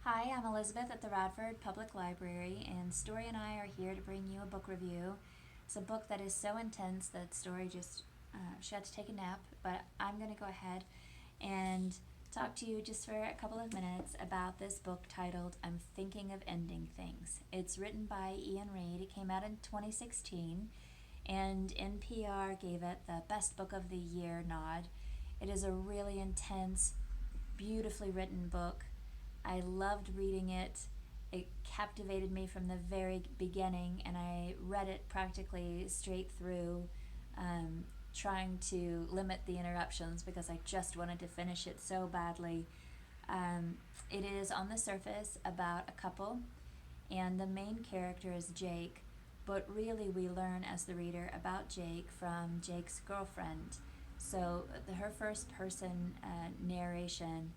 Hi, I'm Elizabeth at the Radford Public Library, and Story and I are here to bring you a book review. It's a book that is so intense that Story just she had to take a nap, but I'm going to go ahead and talk to you just for a couple of minutes about this book titled I'm Thinking of Ending Things. It's written by Iain Reid. It came out in 2016, and NPR gave it the Best Book of the Year nod. It is a really intense, beautifully written book. I loved reading it. It captivated me from the very beginning, and I read it practically straight through, trying to limit the interruptions because I just wanted to finish it so badly. It is on the surface about a couple, and the main character is Jake, but really we learn as the reader about Jake from Jake's girlfriend. So her first person narration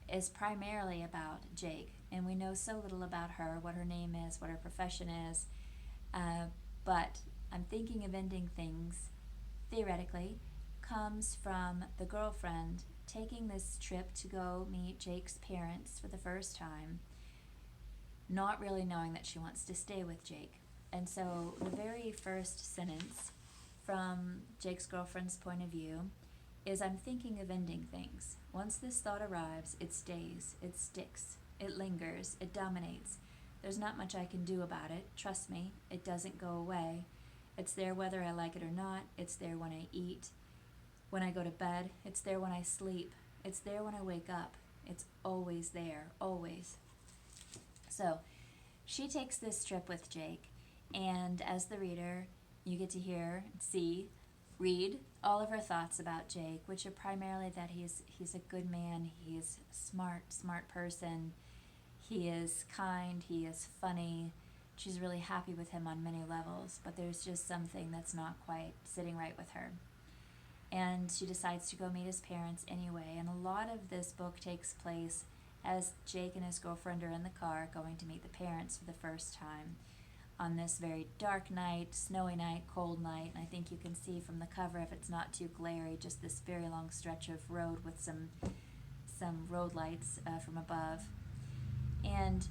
is primarily about Jake, and we know so little about her, what her name is, what her profession is. Uh, but I'm thinking of ending things, theoretically, comes from the girlfriend taking this trip to go meet Jake's parents for the first time, not really knowing that she wants to stay with Jake. And so the very first sentence from Jake's girlfriend's point of view is I'm thinking of ending things. Once this thought arrives, it stays, it sticks, it lingers, it dominates. There's not much I can do about it. Trust me, it doesn't go away. It's there whether I like it or not. It's there when I eat, when I go to bed. It's there when I sleep. It's there when I wake up. It's always there, always. So she takes this trip with Jake, and as the reader, you get to hear, see, read all of her thoughts about Jake, which are primarily that he's a good man, he's smart person, he is kind, he is funny. She's really happy with him on many levels, but there's just something that's not quite sitting right with her. And she decides to go meet his parents anyway, and a lot of this book takes place as Jake and his girlfriend are in the car going to meet the parents for the first time on this very dark night, snowy night, cold night. And I think you can see from the cover, if it's not too glary, just this very long stretch of road with some road lights from above. And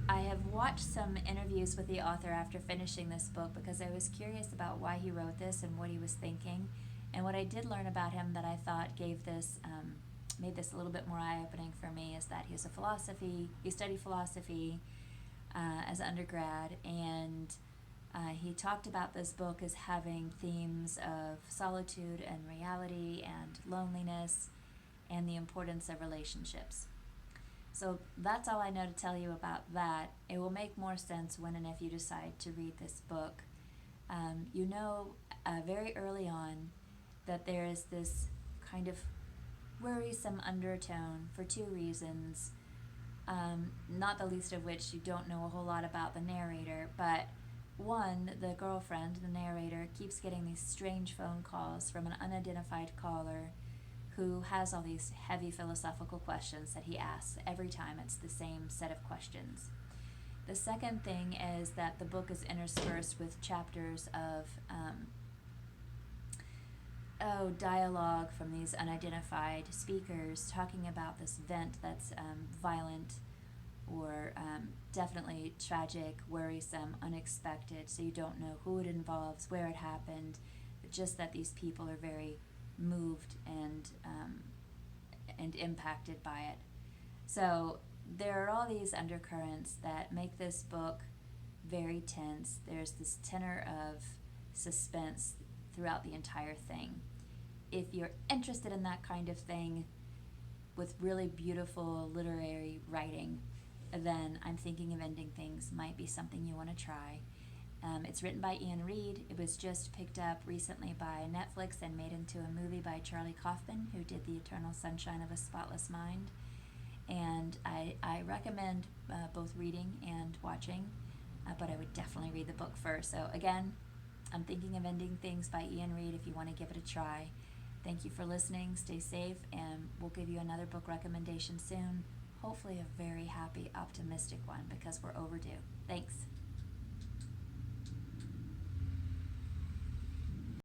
I have watched some interviews with the author after finishing this book because I was curious about why he wrote this and what he was thinking. And what I did learn about him that I thought made this a little bit more eye-opening for me is that he studied philosophy as undergrad, and he talked about this book as having themes of solitude and reality and loneliness and the importance of relationships. So that's all I know to tell you about that. It will make more sense when and if you decide to read this book. You know very early on that there is this kind of worrisome undertone for two reasons, not the least of which you don't know a whole lot about the narrator, but one, the girlfriend, the narrator, keeps getting these strange phone calls from an unidentified caller who has all these heavy philosophical questions that he asks every time. It's the same set of questions. The second thing is that the book is interspersed with chapters of dialogue from these unidentified speakers talking about this event that's violent or definitely tragic, worrisome, unexpected, so you don't know who it involves, where it happened, but just that these people are very moved and impacted by it. So there are all these undercurrents that make this book very tense. There's this tenor of suspense throughout the entire thing. If you're interested in that kind of thing with really beautiful literary writing, then I'm Thinking of Ending Things might be something you want to try. It's written by Iain Reid. It was just picked up recently by Netflix and made into a movie by Charlie Kaufman, who did The Eternal Sunshine of a Spotless Mind. And I recommend both reading and watching, but I would definitely read the book first. So again, I'm Thinking of Ending Things by Iain Reid if you want to give it a try. Thank you for listening. Stay safe, and we'll give you another book recommendation soon. Hopefully a very happy, optimistic one, because we're overdue. Thanks.